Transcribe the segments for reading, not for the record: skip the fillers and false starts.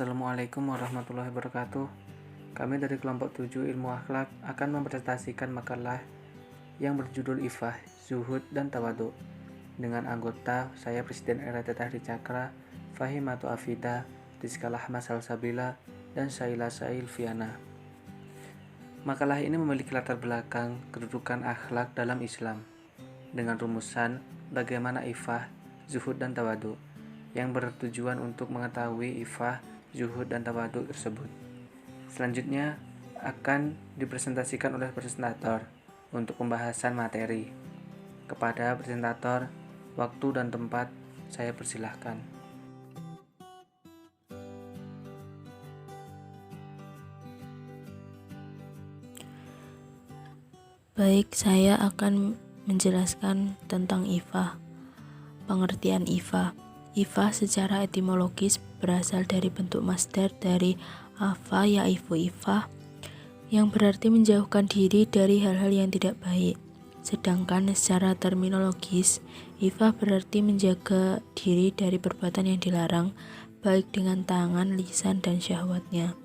Assalamualaikum warahmatullahi wabarakatuh. Kami dari kelompok 7 Ilmu Akhlak akan mempresentasikan makalah yang berjudul Ifah, Zuhud, dan Tawadhu dengan anggota saya Presiden RT Tahri Cakra, Fahimatu Afida, Rizka Lahma Salsabila, dan Syaila Sailviana. Makalah ini memiliki latar belakang kedudukan akhlak dalam Islam dengan rumusan bagaimana ifah, zuhud, dan tawadhu yang bertujuan untuk mengetahui ifah, zuhud, dan tawadhu tersebut. Selanjutnya akan dipresentasikan oleh presentator untuk pembahasan materi. Kepada presentator, waktu dan tempat saya persilahkan. Baik, saya akan menjelaskan tentang ifah. Pengertian ifah. Ifah secara etimologis berasal dari bentuk masdar dari afa yaifu ifah, yang berarti menjauhkan diri dari hal-hal yang tidak baik. Sedangkan secara terminologis, ifah berarti menjaga diri dari perbuatan yang dilarang, baik dengan tangan, lisan, dan syahwatnya.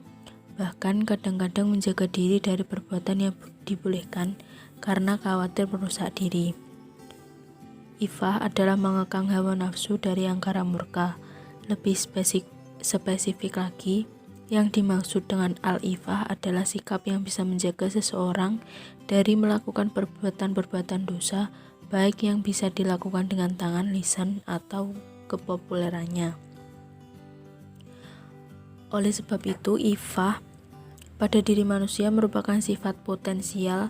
Bahkan kadang-kadang menjaga diri dari perbuatan yang dibolehkan karena khawatir merusak diri. Ifah adalah mengekang hawa nafsu dari angkara murka. Lebih spesifik lagi, yang dimaksud dengan al-ifah adalah sikap yang bisa menjaga seseorang dari melakukan perbuatan-perbuatan dosa, baik yang bisa dilakukan dengan tangan, lisan, atau kepopulerannya. Oleh sebab itu, ifah pada diri manusia merupakan sifat potensial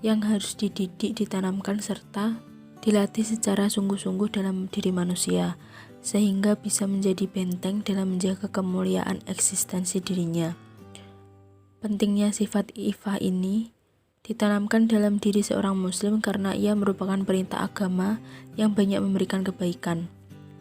yang harus dididik, ditanamkan, serta dilatih secara sungguh-sungguh dalam diri manusia, sehingga bisa menjadi benteng dalam menjaga kemuliaan eksistensi dirinya. Pentingnya sifat ifah ini ditanamkan dalam diri seorang muslim karena ia merupakan perintah agama yang banyak memberikan kebaikan.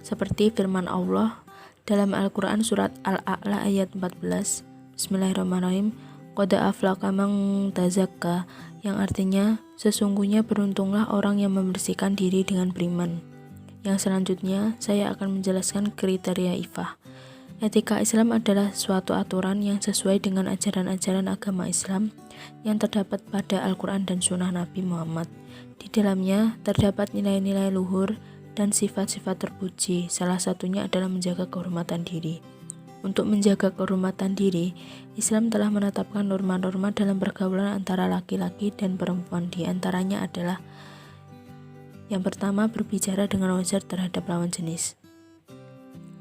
Seperti firman Allah dalam Al-Quran surat Al-A'la ayat 14, Bismillahirrahmanirrahim, Qad aflaqa man tazakka, yang artinya sesungguhnya beruntunglah orang yang membersihkan diri dengan beriman. Yang selanjutnya saya akan menjelaskan kriteria ifah. Etika Islam adalah suatu aturan yang sesuai dengan ajaran-ajaran agama Islam yang terdapat pada Al-Quran dan Sunnah Nabi Muhammad. Di dalamnya terdapat nilai-nilai luhur dan sifat-sifat terpuji. Salah satunya adalah menjaga kehormatan diri. Untuk menjaga kehormatan diri, Islam telah menetapkan norma-norma dalam pergaulan antara laki-laki dan perempuan. Di antaranya adalah yang pertama, berbicara dengan wajar terhadap lawan jenis.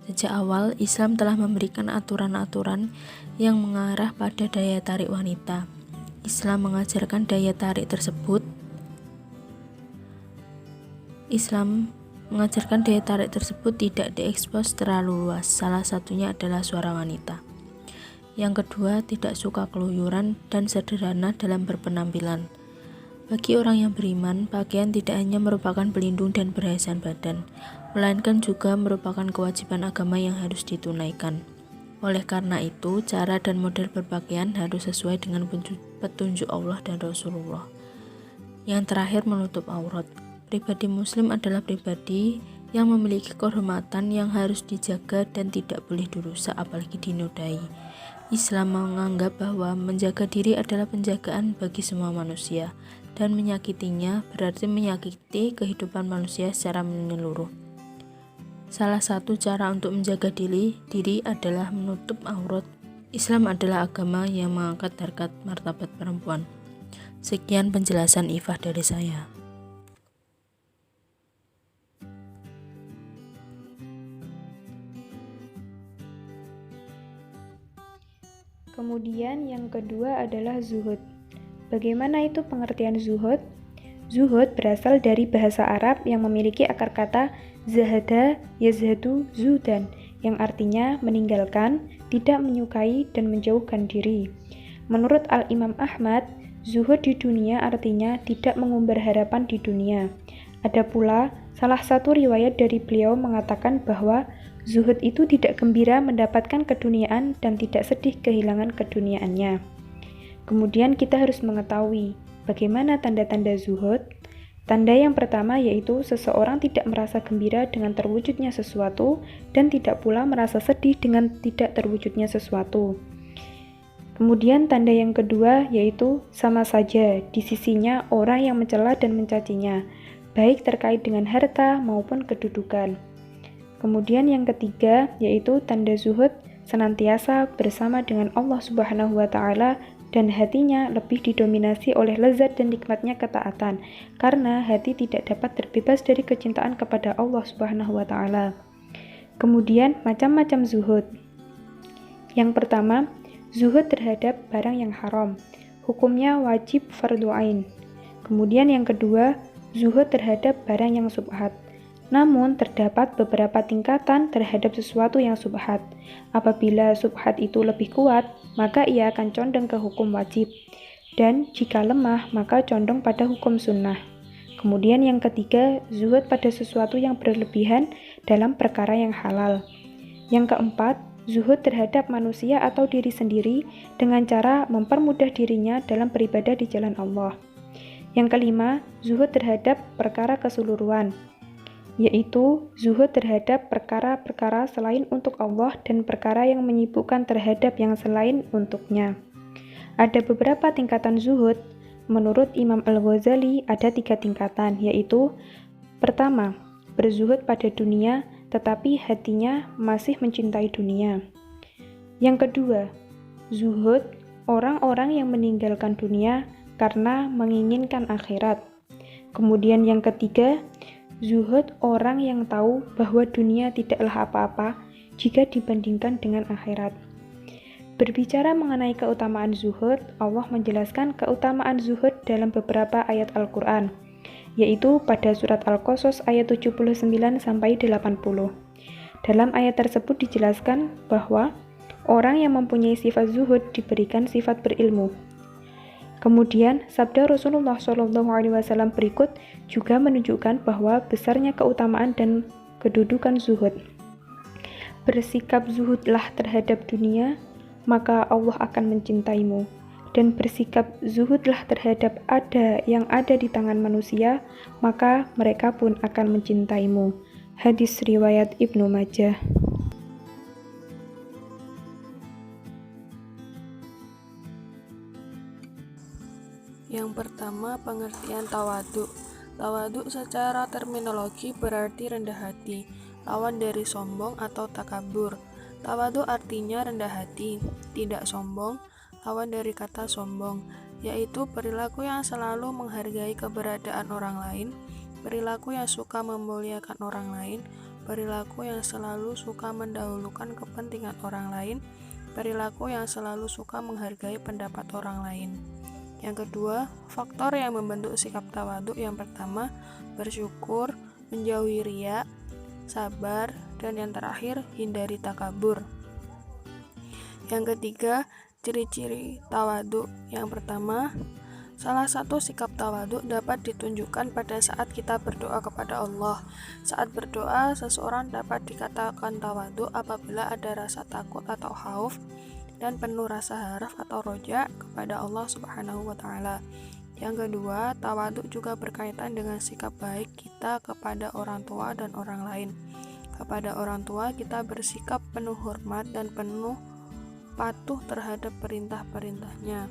Sejak awal, Islam telah memberikan aturan-aturan yang mengarah pada daya tarik wanita. Islam mengajarkan daya tarik tersebut tidak diekspos terlalu luas. Salah satunya adalah suara wanita. Yang kedua, tidak suka keluyuran dan sederhana dalam berpenampilan. Bagi orang yang beriman, pakaian tidak hanya merupakan pelindung dan perhiasan badan, melainkan juga merupakan kewajiban agama yang harus ditunaikan. Oleh karena itu, cara dan model berpakaian harus sesuai dengan petunjuk Allah dan Rasulullah. Yang terakhir, menutup aurat. Pribadi muslim adalah pribadi yang memiliki kehormatan yang harus dijaga dan tidak boleh dirusak apalagi dinodai. Islam menganggap bahwa menjaga diri adalah penjagaan bagi semua manusia, dan menyakitinya berarti menyakiti kehidupan manusia secara menyeluruh. Salah satu cara untuk menjaga diri adalah menutup aurat. Islam adalah agama yang mengangkat harkat martabat perempuan. Sekian penjelasan ifah dari saya. Kemudian yang kedua adalah zuhud. Bagaimana itu pengertian zuhud? Zuhud berasal dari bahasa Arab yang memiliki akar kata zahada yazhadu zuhdan, yang artinya meninggalkan, tidak menyukai, dan menjauhkan diri. Menurut Al-Imam Ahmad, zuhud di dunia artinya tidak mengumbar harapan di dunia. Ada pula salah satu riwayat dari beliau mengatakan bahwa zuhud itu tidak gembira mendapatkan keduniaan dan tidak sedih kehilangan keduniaannya. Kemudian kita harus mengetahui bagaimana tanda-tanda zuhud. Tanda yang pertama yaitu seseorang tidak merasa gembira dengan terwujudnya sesuatu dan tidak pula merasa sedih dengan tidak terwujudnya sesuatu. Kemudian tanda yang kedua yaitu sama saja di sisinya orang yang mencela dan mencacinya, baik terkait dengan harta maupun kedudukan. Kemudian yang ketiga yaitu tanda zuhud senantiasa bersama dengan Allah Subhanahu wa Ta'ala dan hatinya lebih didominasi oleh lezat dan nikmatnya ketaatan, karena hati tidak dapat terbebas dari kecintaan kepada Allah Subhanahu wa Ta'ala. Kemudian macam-macam zuhud. Yang pertama, zuhud terhadap barang yang haram. Hukumnya wajib fardhu ain. Kemudian yang kedua, zuhud terhadap barang yang subhat. Namun, terdapat beberapa tingkatan terhadap sesuatu yang subhat. Apabila subhat itu lebih kuat, maka ia akan condong ke hukum wajib. Dan jika lemah, maka condong pada hukum sunnah. Kemudian yang ketiga, zuhud pada sesuatu yang berlebihan dalam perkara yang halal. Yang keempat, zuhud terhadap manusia atau diri sendiri dengan cara mempermudah dirinya dalam beribadah di jalan Allah. Yang kelima, zuhud terhadap perkara keseluruhan, yaitu zuhud terhadap perkara-perkara selain untuk Allah dan perkara yang menyibukkan terhadap yang selain untuknya. Ada beberapa tingkatan zuhud. Menurut Imam Al-Ghazali ada 3 tingkatan, yaitu pertama, berzuhud pada dunia tetapi hatinya masih mencintai dunia. Yang kedua, zuhud orang-orang yang meninggalkan dunia karena menginginkan akhirat. Kemudian yang ketiga, zuhud orang yang tahu bahwa dunia tidaklah apa-apa jika dibandingkan dengan akhirat. Berbicara mengenai keutamaan zuhud, Allah menjelaskan keutamaan zuhud dalam beberapa ayat Al-Quran, yaitu pada surat Al-Qasas ayat 79-80. Dalam ayat tersebut dijelaskan bahwa orang yang mempunyai sifat zuhud diberikan sifat berilmu. Kemudian, sabda Rasulullah SAW berikut juga menunjukkan bahwa besarnya keutamaan dan kedudukan zuhud. Bersikap zuhudlah terhadap dunia, maka Allah akan mencintaimu. Dan bersikap zuhudlah terhadap yang ada di tangan manusia, maka mereka pun akan mencintaimu. Hadis riwayat Ibnu Majah. Yang pertama, pengertian tawadhu. Tawadhu secara terminologi berarti rendah hati, lawan dari sombong atau takabur. Tawadhu artinya rendah hati, tidak sombong, lawan dari kata sombong, yaitu perilaku yang selalu menghargai keberadaan orang lain, perilaku yang suka memuliakan orang lain, perilaku yang selalu suka mendahulukan kepentingan orang lain, perilaku yang selalu suka menghargai pendapat orang lain. Yang kedua, faktor yang membentuk sikap tawadhu yang pertama, bersyukur, menjauhi riya, sabar, dan yang terakhir, hindari takabur. Yang ketiga, ciri-ciri tawadhu yang pertama, salah satu sikap tawadhu dapat ditunjukkan pada saat kita berdoa kepada Allah. Saat berdoa, seseorang dapat dikatakan tawadhu apabila ada rasa takut atau khauf dan penuh rasa harap atau roja kepada Allah Subhanahu wa Ta'ala. Yang kedua, tawadhu juga berkaitan dengan sikap baik kita kepada orang tua dan orang lain. Kepada orang tua, kita bersikap penuh hormat dan penuh patuh terhadap perintah-perintahnya.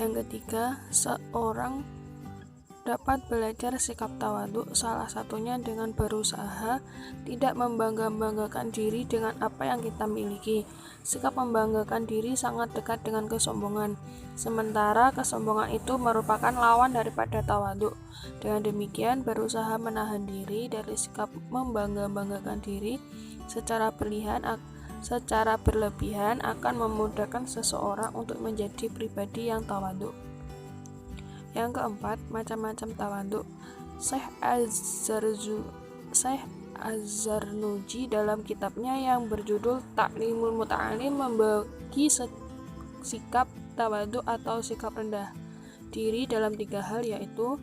Yang ketiga, seorang dapat belajar sikap tawadhu salah satunya dengan berusaha tidak membangga-banggakan diri dengan apa yang kita miliki. Sikap membanggakan diri sangat dekat dengan kesombongan, sementara kesombongan itu merupakan lawan daripada tawadhu. Dengan demikian, berusaha menahan diri dari sikap membangga-banggakan diri secara berlebihan akan memudahkan seseorang untuk menjadi pribadi yang tawadhu. Yang keempat, macam-macam tawadhu. Syekh Az-Zarnuji dalam kitabnya yang berjudul Ta'limul Muta'alim membagi sikap tawadhu atau sikap rendah diri dalam 3 hal, yaitu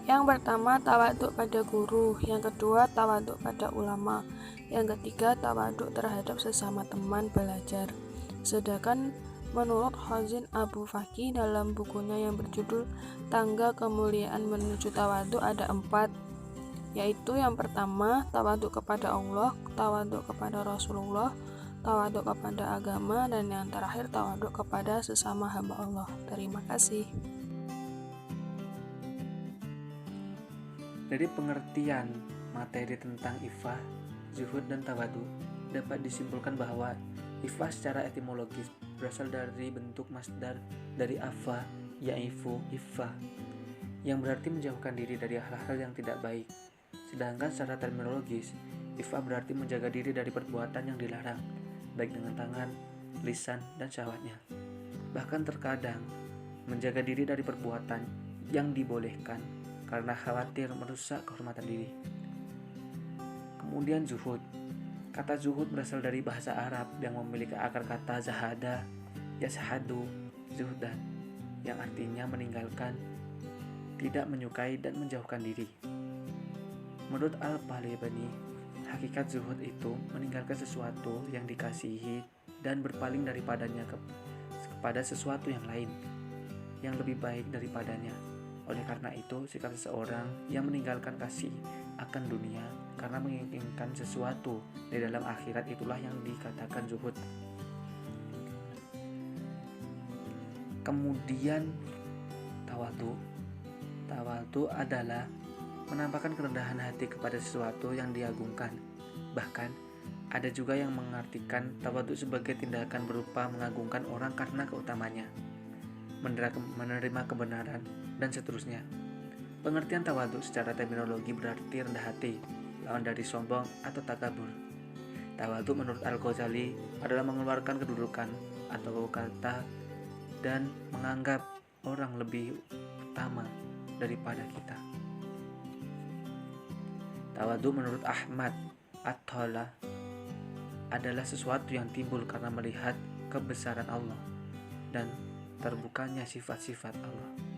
yang pertama, tawadhu pada guru, yang kedua, tawadhu pada ulama, yang ketiga, tawadhu terhadap sesama teman belajar. Sedangkan Menurut Khazin Abu Faqih dalam bukunya yang berjudul Tangga Kemuliaan Menuju Tawadhu ada 4, yaitu yang pertama tawadhu kepada Allah, tawadhu kepada Rasulullah, tawadhu kepada agama, dan yang terakhir tawadhu kepada sesama hamba Allah. Terima kasih. Dari pengertian materi tentang iffah, zuhud, dan tawadhu, dapat disimpulkan bahwa iffah secara etimologis berasal dari bentuk masdar dari afa, yaifu, iffah, yang berarti menjauhkan diri dari hal-hal yang tidak baik. Sedangkan secara terminologis, iffah berarti menjaga diri dari perbuatan yang dilarang, baik dengan tangan, lisan, dan syahwatnya. Bahkan terkadang, menjaga diri dari perbuatan yang dibolehkan karena khawatir merusak kehormatan diri. Kemudian zuhud. Kata zuhud berasal dari bahasa Arab yang memiliki akar kata zahada, yashadu, zuhdan, yang artinya meninggalkan, tidak menyukai, dan menjauhkan diri. Menurut Al-Balibani, hakikat zuhud itu meninggalkan sesuatu yang dikasihi dan berpaling daripadanya kepada sesuatu yang lain, yang lebih baik daripadanya. Oleh karena itu, sikap seseorang yang meninggalkan kasih akan dunia karena menginginkan sesuatu di dalam akhirat itulah yang dikatakan zuhud. Kemudian tawadhu. Tawadhu adalah menampakkan kerendahan hati kepada sesuatu yang diagungkan. Bahkan ada juga yang mengartikan tawadhu sebagai tindakan berupa mengagungkan orang karena keutamanya, menerima kebenaran, dan seterusnya. Pengertian tawadhu secara terminologi berarti rendah hati, lawan dari sombong atau takabur. Tawadhu menurut Al-Ghazali adalah mengeluarkan kedudukan atau kata dan menganggap orang lebih utama daripada kita. Tawadhu menurut Ahmad At-Thala adalah sesuatu yang timbul karena melihat kebesaran Allah dan terbukanya sifat-sifat Allah.